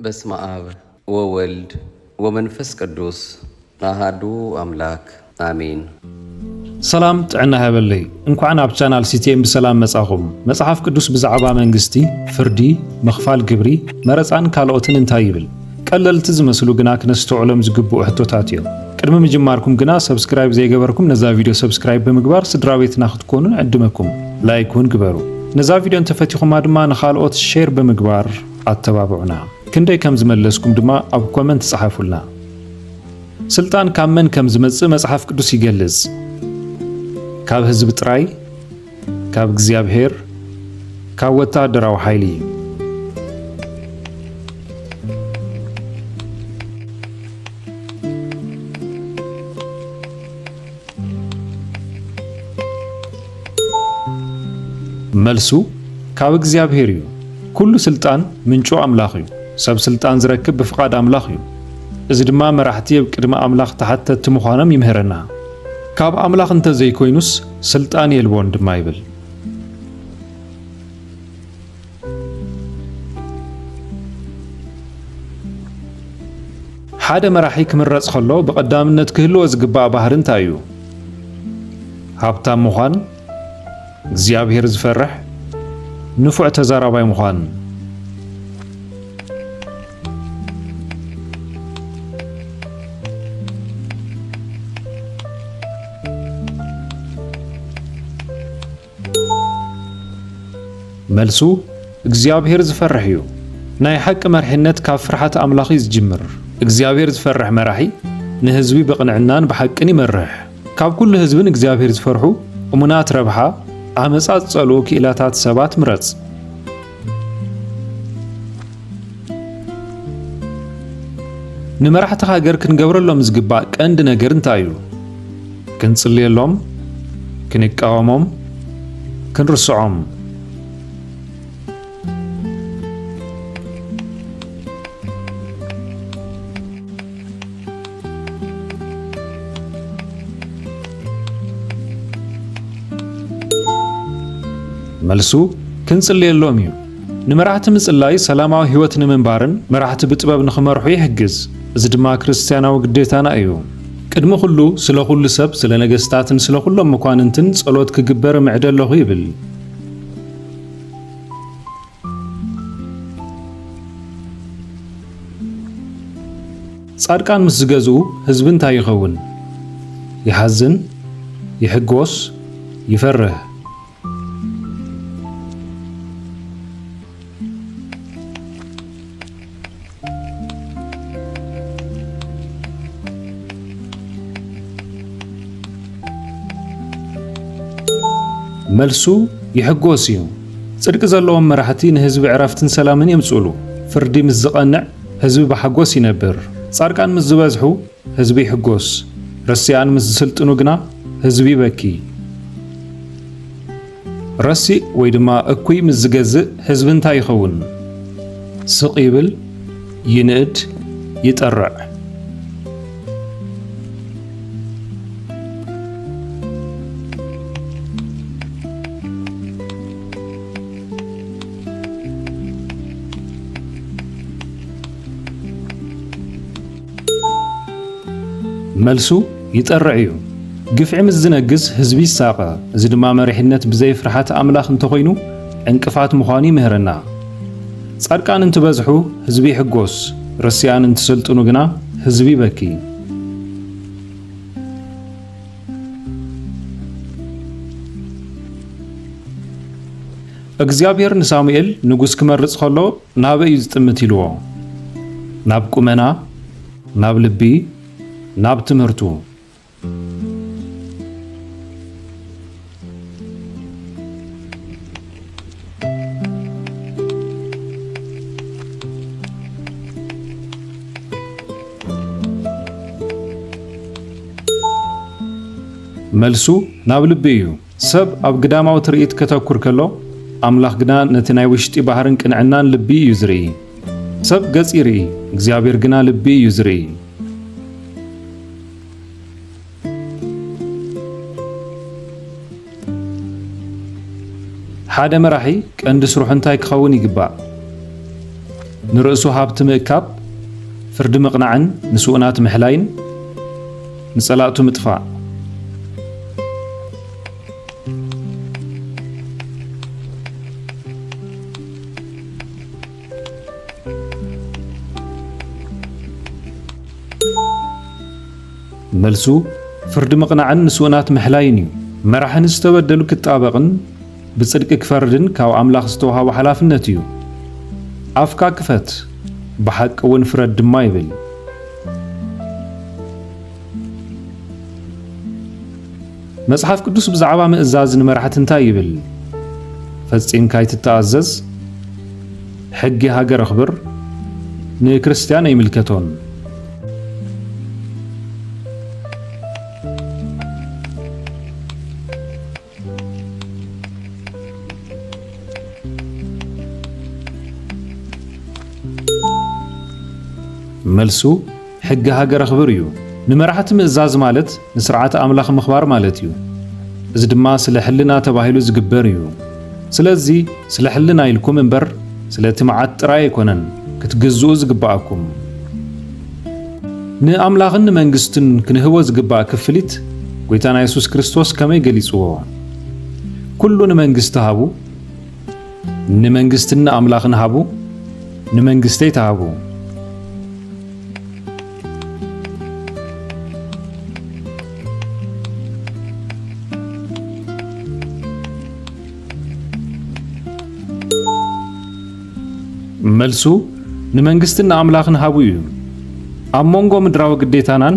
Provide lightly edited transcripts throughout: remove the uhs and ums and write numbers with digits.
በስመ አብ ወወልድ ወመንፈስ ቅዱስ አሐዱ አምላክ አሜን። ሰላም ጥዕና ይበለይ እንኳን ኣብ ቻናል ሲቲኤም በሰላም መጻኹም። መጽሐፍ ቅዱስ ብዛዕባ መንግስቲ፣ ፍርዲ፣ መኽፋል ግብሪ፣ መረፃን ካልኦትን እንታይ ይብል? ቀለልቲ ዝመስሉ ግና ክነስተውዕሎም ዝግብኡ ሕቶታት እዮም። ቅድሚ ምጅማርኩም ግና ሰብስክራይብ ዘይገበርኩም ነዛ ቪድዮ ሰብስክራይብ ብምግባር ስድራቤትና ክትኮኑ ዕድመኩም ላይክ እውን ግበሩ። ነዛ ቪድዮ እንተፈቲኹማ ድማ ንኻልኦት ሼር ብምግባር ኣተባብዑና። ክንደይ ከም ዝመለስኩም ድማ ኣብ ኮመንት ጻሓፉልና። ስልጣን ካብ መን ከም ዝመጽእ መጽሐፍ ቅዱስ ይገልጽ። ካብ ህዝቢ ጥራይ፣ ካብ እግዚአብሔር፣ ካብ ወታደራዊ ኃይሊ። መልሱ ካብ እግዚአብሔር እዩ። ኩሉ ስልጣን ምንጩ ኣምላኽ እዩ። ሰብ ስልጣን ዝረክብ ብፍቓድ ኣምላኽ እዩ። እዚ ድማ መራሕቲ ኣብ ቅድሚ ኣምላኽ ተሓተቲ ምዃኖም ይምህረና። ካብ ኣምላኽ እንተዘይኮይኑስ ስልጣን የልቦን ድማ ይብል። ሓደ መራሒ ክምረጽ ከሎ ብቐዳምነት ክህልዎ ዝግባእ ባህሪ እንታይ እዩ? ሃብታም ምዃን፣ እግዚአብሔር ዝፈርሕ፣ ንፉዕ ተዛራባይ ምዃን። መልሱ እግዚአብሔር ዝፈርሕ እዩ። ናይ ሓቂ መርሕነት ካብ ፍርሓት ኣምላኽ ዝጅምር። እግዚአብሔር ዝፈርሕ መራሒ ንህዝቢ ብቕንዕናን ብሓቅን ይመርሕ። ካብ ኩሉ ህዝብን እግዚአብሔር ዝፈርሑ እሙናት ረብሓ ዓመፃ ዝጸልኡ ክኢላታት ሰባት ምረጽ። ንመራሕቲ ሃገር ክንገብረሎም ዝግባእ ቀንዲ ነገር እንታይ እዩ? ክንጽልየሎም፣ ክንቃወሞም፣ ክንርስዖም። መልሱ ክንጽልየሎም እዩ። ንመራሕቲ ምጽላይ ሰላማዊ ህይወት ንምንባርን መራሕቲ ብጥበብ ንኽመርሑ ይሕግዝ። እዚ ድማ ክርስቲያናዊ ግዴታና እዩ። ቅድሚ ኩሉ ስለ ኩሉ ሰብ፣ ስለ ነገስታትን ስለ ኩሎም መኳንንትን ጸሎት ክግበር ምዕደለኹ ይብል። ጻድቃን ምስ ዝገዝኡ ህዝቢ እንታይ ይኸውን? ይሓዝን፣ ይሕጎስ፣ ይፈርህ። መልሱ ይሕጎስ እዩ። ጽድቂ ዘለዎም መራሕቲ ንህዝቢ ዕረፍትን ሰላምን የምጽእሉ። ፍርዲ ምስ ዝቐንዕ ህዝቢ ብሓጎስ ይነብር። ጻድቃን ምስ ዝበዝሑ ህዝቢ ይሕጎስ። ረሲኣን ምስ ዝስልጥኑ ግና ህዝቢ ይበኪ። ረሲእ ወይ ድማ እኩይ ምስ ዝገዝእ ህዝቢ እንታይ ይኸውን? ስቕ ይብል፣ ይንእድ፣ ይጠርዕ። መልሱ ይጠርዕ እዩ። ግፍዒ ምስ ዝነግስ ህዝቢ ይሳቐ። እዚ ድማ መሪሕነት ብዘይ ፍርሓት ኣምላኽ እንተኾይኑ ዕንቅፋት ምዃኑ ይምህረና። ጻድቃን እንትበዝሑ ህዝቢ ይሕጎስ። ረሲኣን እንትስልጥኑ ግና ህዝቢ ይበኪ። እግዚአብሔር ንሳሙኤል ንጉስ ክመርጽ ከሎ ናበይ እዩ ዝጥምት ኢልዎ? ናብ ቁመና፣ ናብ ልቢ፣ ናብ ትምህርቱ። መልሱ ናብ ልቢ እዩ። ሰብ ኣብ ግዳማዊ ትርኢት ከተኩር ከሎ ኣምላኽ ግና ነቲ ናይ ውሽጢ ባህርን ቅንዕናን ልቢ እዩ ዝርኢ። ሰብ ገጽ ይርኢ፣ እግዚአብሔር ግና ልቢ እዩ ዝርኢ። ሓደ መራሒ ቀንዲ ስሩሕ እንታይ ክኸውን ይግባእ? ንርእሱ ሃብቲ ምእካብ ፍርዲ ምቕናዕን ንስኡናት ምሕላይን ንጸላእቱ ምጥፋእ መልሱ ፍርዲ ምቕናዕን ንስኡናት ምሕላይን እዩ። መራሕን ዝተበደሉ ክጣበቕን ብጽድቂ ክፈርድን ካብ ኣምላኽ ዝተዋሃቦ ሓላፍነት እዩ። ኣፍካ ክፈት ብሓቂ እውን ፍረድ ድማ ይብል። መጽሓፍ ቅዱስ ብዛዕባ ምእዛዝ ንመራሕቲ እንታይ ይብል? ፈጺምካ ይትተኣዘዝ፣ ሕጊ ሃገር ኣኽብር፣ ንክርስቲያን ኣይምልከቶን። መልሱ ሕጊ ሃገር ኣኽብር እዩ። ንመራሕቲ ምእዛዝ ማለት ንስርዓተ ኣምላኽ ምኽባር ማለት እዩ። እዚ ድማ ስለ ሕልና ተባሂሉ ዝግበር እዩ። ስለዚ ስለ ሕልና ኢልኩም እምበር ስለ እቲ መዓት ጥራይ ኣይኮነን ክትግዝኡ ዝግባኣኩም። ንኣምላኽን ንመንግስትን ክንህቦ ዝግባእ ክፍሊት ጐይታና ኢየሱስ ክርስቶስ ከመይ ገሊጽዎ? ኩሉ ንመንግስቲ ሃቡ፣ ንመንግስትን ንኣምላኽን ሃቡ፣ ንመንግስተይ ተሃቡ። መልሱ ንመንግስትን ንኣምላኽን ሃቡ እዩ። ኣብ መንጎ ምድራዊ ግዴታናን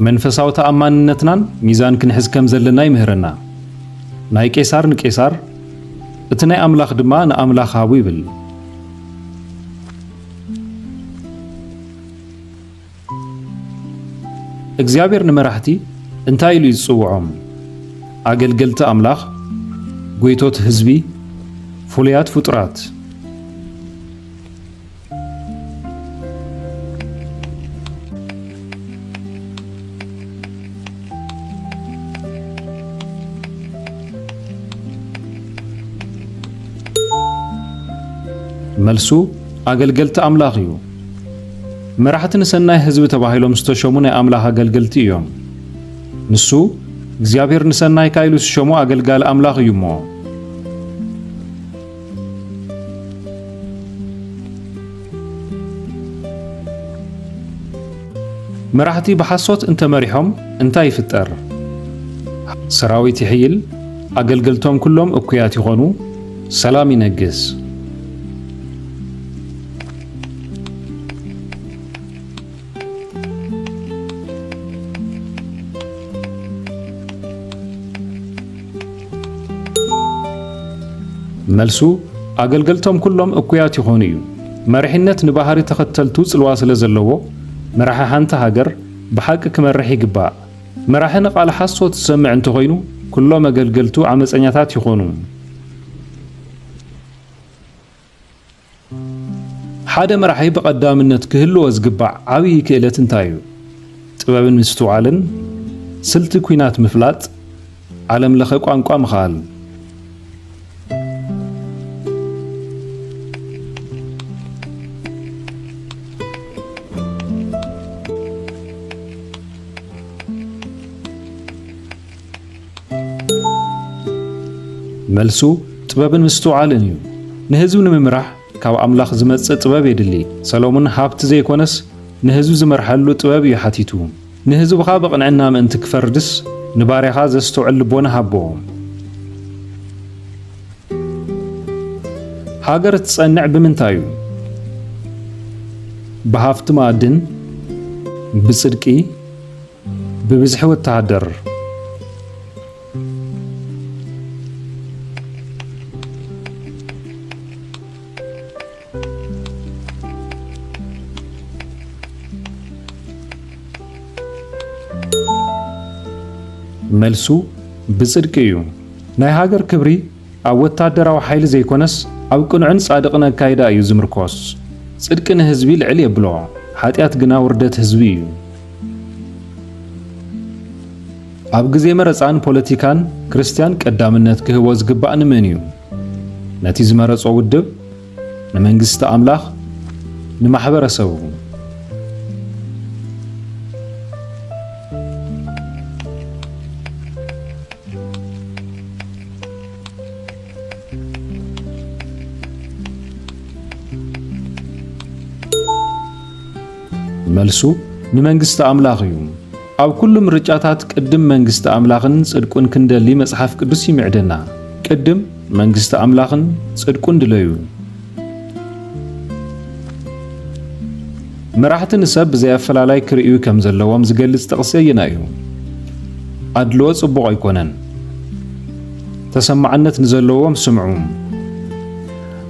መንፈሳዊ ተኣማንነትናን ሚዛን ክንሕዝ ከም ዘለና ይምህረና። ናይ ቄሳር ንቄሳር እቲ ናይ ኣምላኽ ድማ ንኣምላኽ ሃቡ ይብል። እግዚኣብሔር ንመራሕቲ እንታይ ኢሉ ይጽውዖም? ኣገልገልቲ ኣምላኽ፣ ጐይቶት ህዝቢ፣ ፍሉያት ፍጡራት። መልሱ ኣገልገልቲ ኣምላኽ እዩ። መራሕቲ ንሰናይ ህዝቢ ተባሂሎም ዝተሾሙ ናይ ኣምላኽ ኣገልገልቲ እዮም። ንሱ እግዚኣብሔር ንሰናይ ካይሉ ዝሾሙ ኣገልጋሊ ኣምላኽ እዩ እሞ። መራሕቲ ብሓሶት እንተመሪሖም እንታይ ይፍጠር? ሰራዊት ይሕይል፣ ኣገልገልቶም ኩሎም እኩያት ይኾኑ፣ ሰላም ይነግስ። መልሱ ኣገልገልቶም ኩሎም እኩያት ይኾኑ እዩ። መሪሕነት ንባህሪ ተኸተልቱ ጽልዋ ስለ ዘለዎ መራሒ ሓንቲ ሃገር ብሓቂ ክመርሕ ይግባእ። መራሒ ንቓል ሓሶት ዝሰምዕ እንተኾይኑ ኩሎም ኣገልገልቱ ዓመፀኛታት ይኾኑ። ሓደ መራሒ ብቐዳምነት ክህልዎ ዝግባእ ዓብዪ ክእለት እንታይ እዩ? ጥበብን ምስትውዓልን፣ ስልቲ ኩናት ምፍላጥ፣ ዓለም ለኸ ቋንቋ ምኽኣል። መልሱ ጥበብን ምስትውዓልን እዩ። ንህዝቢ ንምምራሕ ካብ ኣምላኽ ዝመጽእ ጥበብ የድሊ። ሰሎሞን ሃብቲ ዘይኮነስ ንህዝቢ ዝመርሐሉ ጥበብ እዩ ሓቲቱ። ንህዝብኻ ብቕንዕና ምእንቲ ክፈርድስ ንባርያኻ ዘስተውዕል ልቦና ሃቦ። ሃገር ትጸንዕ ብምንታይ እዩ? ብሃፍቲ ማዕድን፣ ብጽድቂ፣ ብብዝሒ ወተሃደር። መልሱ ብጽድቂ እዩ። ናይ ሃገር ክብሪ ኣብ ወታደራዊ ሓይሊ ዘይኮነስ ኣብ ቅኑዕን ጻድቕን ኣካይዳ እዩ ዝምርኮስ። ጽድቂ ንህዝቢ ልዕል የብሎ፣ ኃጢአት ግና ውርደት ህዝቢ እዩ። ኣብ ግዜ መረፃን ፖለቲካን ክርስቲያን ቀዳምነት ክህቦ ዝግባእ ንመን እዩ? ነቲ ዝመረጾ ውድብ፣ ንመንግስቲ ኣምላኽ፣ ንማሕበረሰቡ መልሱ ንመንግስቲ ኣምላኽ እዩ። ኣብ ኩሉ ምርጫታት ቅድም መንግስቲ ኣምላኽን ጽድቁን ክንደሊ መጽሓፍ ቅዱስ ይምዕደና። ቅድም መንግስቲ ኣምላኽን ጽድቁን ድለዩ። መራሕቲ ንሰብ ብዘይኣፈላላይ ክርእዩ ከም ዘለዎም ዝገልጽ ጥቕሲ የና እዩ። ኣድልዎ ጽቡቕ ኣይኮነን። ተሰማዕነት ንዘለዎም ስምዑ፣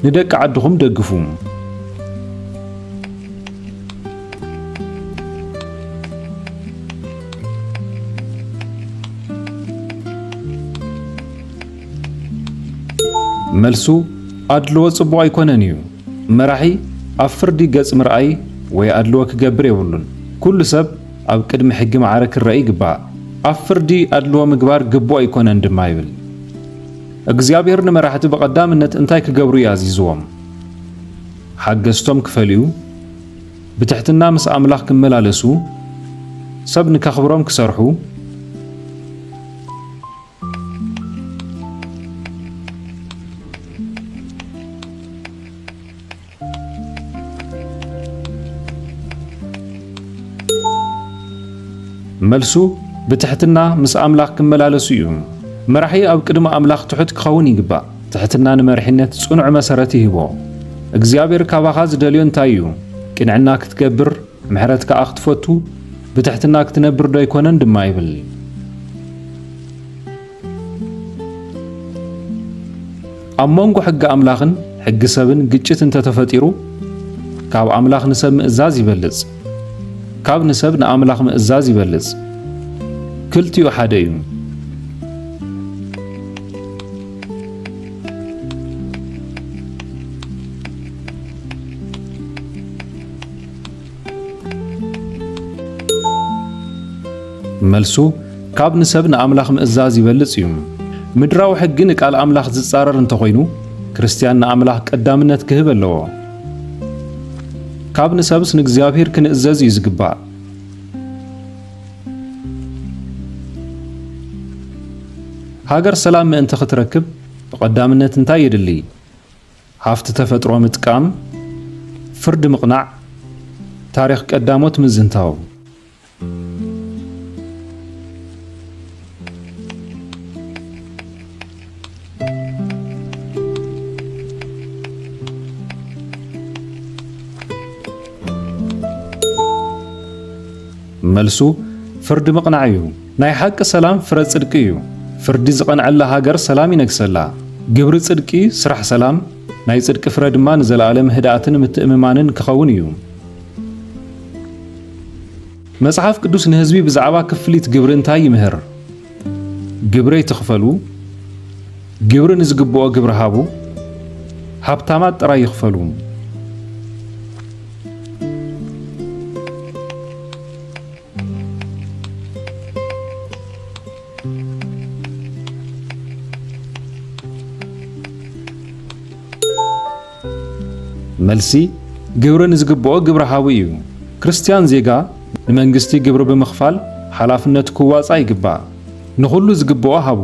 ንደቂ ዓድኹም ደግፉ። መልሱ ኣድልዎ ጽቡቕ ኣይኮነን እዩ። መራሒ ኣብ ፍርዲ ገጽ ምርኣይ ወይ ኣድልዎ ክገብር የብሉን። ኩሉ ሰብ ኣብ ቅድሚ ሕጊ ማዕረ ክረአ ይግባእ። ኣብ ፍርዲ ኣድልዎ ምግባር ግቡእ ኣይኮነን ድማ ይብል። እግዚኣብሔር ንመራሕቲ ብቐዳምነት እንታይ ክገብሩ ይኣዚዝዎም? ሓገዝቶም ክፈልዩ፣ ብትሕትና ምስ ኣምላኽ ክመላለሱ፣ ሰብ ንከኽብሮም ክሰርሑ፣ መልሱ ብትሕትና ምስ ኣምላኽ ክመላለሱ እዩ። መራሒ ኣብ ቅድሚ ኣምላኽ ትሑት ክኸውን ይግባእ። ትሕትና ንመሪሕነት ጽኑዕ መሰረት ይህቦ። እግዚኣብሔር ካባኻ ዝደልዮ እንታይ እዩ? ቅንዕና ክትገብር፣ ምሕረት ከዓ ክትፈቱ፣ ብትሕትና ክትነብር ዶ ኣይኮነን ድማ ይብል። ኣብ መንጎ ሕጊ ኣምላኽን ሕጊ ሰብን ግጭት እንተተፈጢሩ ካብ ኣምላኽ ንሰብ ምእዛዝ ይበልጽ፣ ካብ ንሰብ ንኣምላኽ ምእዛዝ ይበልጽ። ክልቲኡ ሓደ እዩ። መልሱ ካብ ንሰብ ንኣምላኽ ምእዛዝ ይበልጽ እዩ። ምድራዊ ሕጊ ንቃል ኣምላኽ ዝጻረር እንተኾይኑ ክርስቲያን ንኣምላኽ ቀዳምነት ክህብ ኣለዎ። ካብ ንሰብስ ንእግዚኣብሔር ክንእዘዝ እዩ ዝግባእ። ሃገር ሰላም ምእንቲ ክትረክብ ብቐዳምነት እንታይ የድሊ? ሃፍቲ ተፈጥሮ ምጥቃም፣ ፍርዲ ምቕናዕ፣ ታሪኽ ቀዳሞት ምዝንታው። መልሱ ፍርዲ ምቕናዕ እዩ። ናይ ሓቂ ሰላም ፍረ ጽድቂ እዩ። ፍርዲ ዝቐንዐላ ሃገር ሰላም ይነግሰላ። ግብሪ ጽድቂ ስራሕ ሰላም፣ ናይ ጽድቂ ፍረ ድማ ንዘለኣለም ህድኣትን ምትእምማንን ክኸውን እዩ። መጽሓፍ ቅዱስ ንህዝቢ ብዛዕባ ክፍሊት ግብሪ እንታይ ይምህር? ግብሪ ይትኽፈሉ፣ ግብሪ ንዝግብኦ ግብሪ ሃቡ፣ ሃብታማት ጥራይ ይኽፈሉ። መልሲ ግብሪ ንዝግብኦ ግብሪ ሃቡ እዩ። ክርስቲያን ዜጋ ንመንግስቲ ግብሪ ብምኽፋል ሓላፍነቱ ክዋጻእ ይግባእ። ንኹሉ ዝግብኦ ሃቡ፣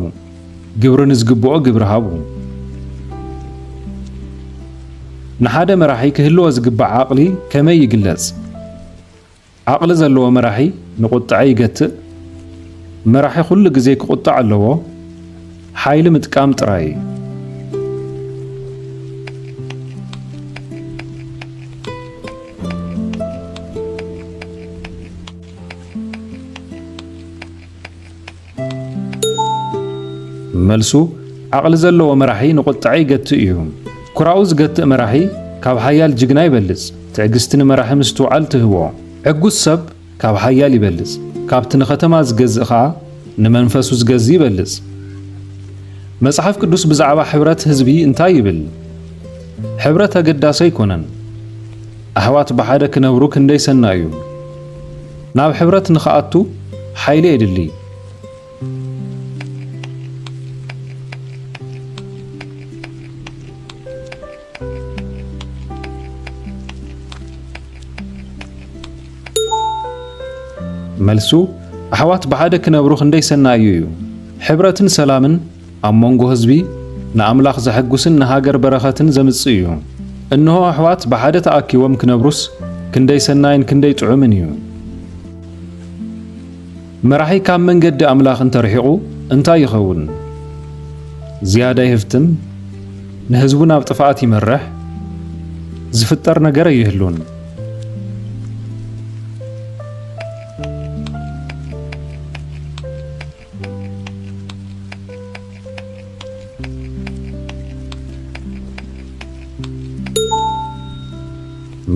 ግብሪ ንዝግብኦ ግብሪ ሃቡ። ንሓደ መራሒ ክህልዎ ዝግባእ ዓቕሊ ከመይ ይግለጽ? ዓቕሊ ዘለዎ መራሒ ንቁጥዐ ይገትእ። መራሒ ኩሉ ግዜ ክቁጣዕ ኣለዎ። ሓይሊ ምጥቃም ጥራይ። መልሱ ዓቕሊ ዘለዎ መራሒ ንቁጥዐ ይገትእ እዩ። ኩራኡ ዝገትእ መራሒ ካብ ሓያል ጅግና ይበልጽ። ትዕግስቲ ንመራሒ ምስ ትውዓል ትህቦ። ዕጉስ ሰብ ካብ ሓያል ይበልጽ። ካብቲ ንኸተማ ዝገዝእ ከዓ ንመንፈሱ ዝገዝእ ይበልጽ። መጽሓፍ ቅዱስ ብዛዕባ ሕብረት ህዝቢ እንታይ ይብል? ሕብረት ኣገዳሲ ኣይኮነን። ኣሕዋት ብሓደ ክነብሩ ክንደይ ሰናይ እዩ። ናብ ሕብረት ንኽኣቱ ሓይሊ የድሊ። መልሱ ኣሕዋት ብሓደ ክነብሩ ክንደይ ሰናይ እዩ። ሕብረትን ሰላምን ኣብ መንጎ ህዝቢ ንኣምላኽ ዘሐጉስን ንሃገር በረኸትን ዘምጽእ እዩ። እንሆ ኣሕዋት ብሓደ ተኣኪቦም ክነብሩስ ክንደይ ሰናይን ክንደይ ጥዑምን እዩ። መራሒ ካብ መንገዲ ኣምላኽ እንተርሒቑ እንታይ ይኸውን? ዝያዳ ይህፍትም፣ ንህዝቡ ናብ ጥፍኣት ይመርሕ፣ ዝፍጠር ነገር ይህሉን።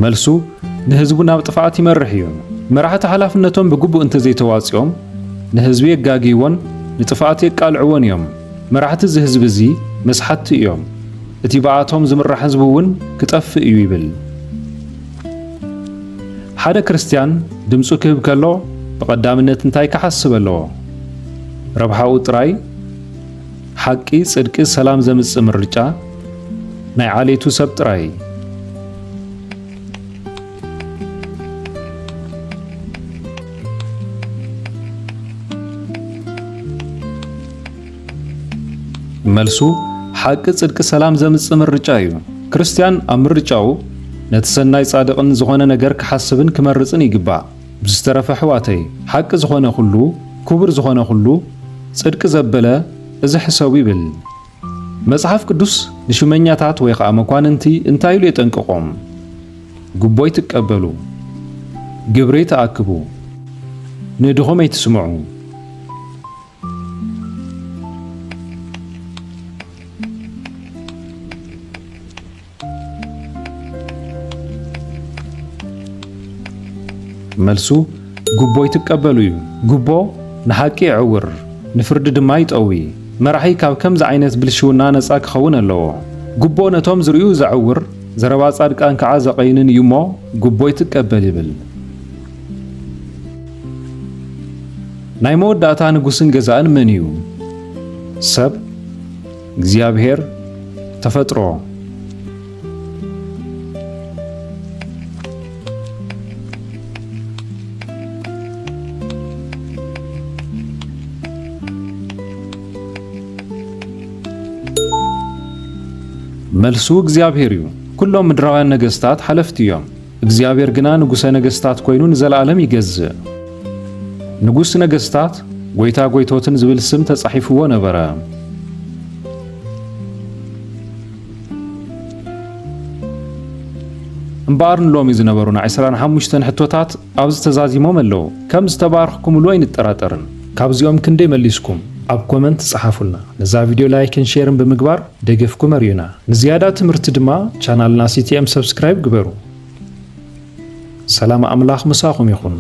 መልሱ ንህዝቡ ናብ ጥፍኣት ይመርሕ እዩ። መራሕቲ ሓላፍነቶም ብግቡእ እንተዘይተዋፂኦም ንህዝቢ የጋጊይዎን ንጥፍኣት የቃልዕዎን እዮም። መራሕቲ እዚ ህዝቢ እዚ መስሓቲ እዮም። እቲ በኣቶም ዝምራሕ ህዝቢ እውን ክጠፍእ እዩ ይብል። ሓደ ክርስቲያን ድምፁ ክህብ ከሎ ብቐዳምነት እንታይ ክሓስብ ኣለዎ? ረብሓኡ ጥራይ? ሓቂ፣ ጽድቂ፣ ሰላም ዘምጽእ ምርጫ? ናይ ዓሌቱ ሰብ ጥራይ? መልሱ ሓቂ፣ ጽድቂ፣ ሰላም ዘምጽእ ምርጫ እዩ። ክርስቲያን ኣብ ምርጫኡ ነቲ ሰናይ ጻድቕን ዝኾነ ነገር ክሓስብን ክመርጽን ይግባእ። ብዝተረፈ ኣሕዋተይ ሓቂ ዝኾነ ኩሉ፣ ክቡር ዝኾነ ኩሉ፣ ጽድቂ ዘበለ እዚ ሕሰቡ ይብል። መጽሓፍ ቅዱስ ንሽመኛታት ወይ ከዓ መኳንንቲ እንታይ ኢሉ የጠንቅቖም? ጉቦይ ትቀበሉ፣ ግብሪ ተኣክቡ፣ ንድኹም ኣይትስምዑ። መልሱ ጉቦይ ትቀበሉ እዩ። ጉቦ ንሓቂ ይዕውር፣ ንፍርዲ ድማ ይጠዊ። መራሒ ካብ ከምዚ ዓይነት ብልሽውና ነፃ ክኸውን ኣለዎ። ጉቦ ነቶም ዝርዩ ዘዕውር፣ ዘረባ ጻድቃን ከዓ ዘቐይንን እዩ እሞ ጉቦይ ትቀበል ይብል። ናይ መወዳእታ ንጉስን ገዛእን መን እዩ? ሰብ፣ እግዚኣብሔር፣ ተፈጥሮ? መልሱ እግዚአብሔር እዩ። ኩሎም ምድራውያን ነገስታት ሓለፍቲ እዮም። እግዚአብሔር ግና ንጉሰ ነገስታት ኮይኑ ንዘላለም ይገዝእ። ንጉስ ነገስታት ጎይታ ጎይቶትን ዝብል ስም ተጻሒፍዎ ነበረ። እምበኣር ንሎሚ ዝነበሩና 25 ሕቶታት ኣብዚ ተዛዚሞም ኣለዉ። ከም ዝተባረኽኩምሉ ኣይንጠራጠርን። ካብዚኦም ክንደይ መሊስኩም? ኣብ ኮመንት ጻሓፉልና። ነዛ ቪድዮ ላይክን ሼርን ብምግባር ደገፍኩም እርዩና። ንዝያዳ ትምህርቲ ድማ ቻናልና ሲቲኤም ሰብስክራይብ ግበሩ። ሰላም ኣምላኽ ምሳኹም ይኹን።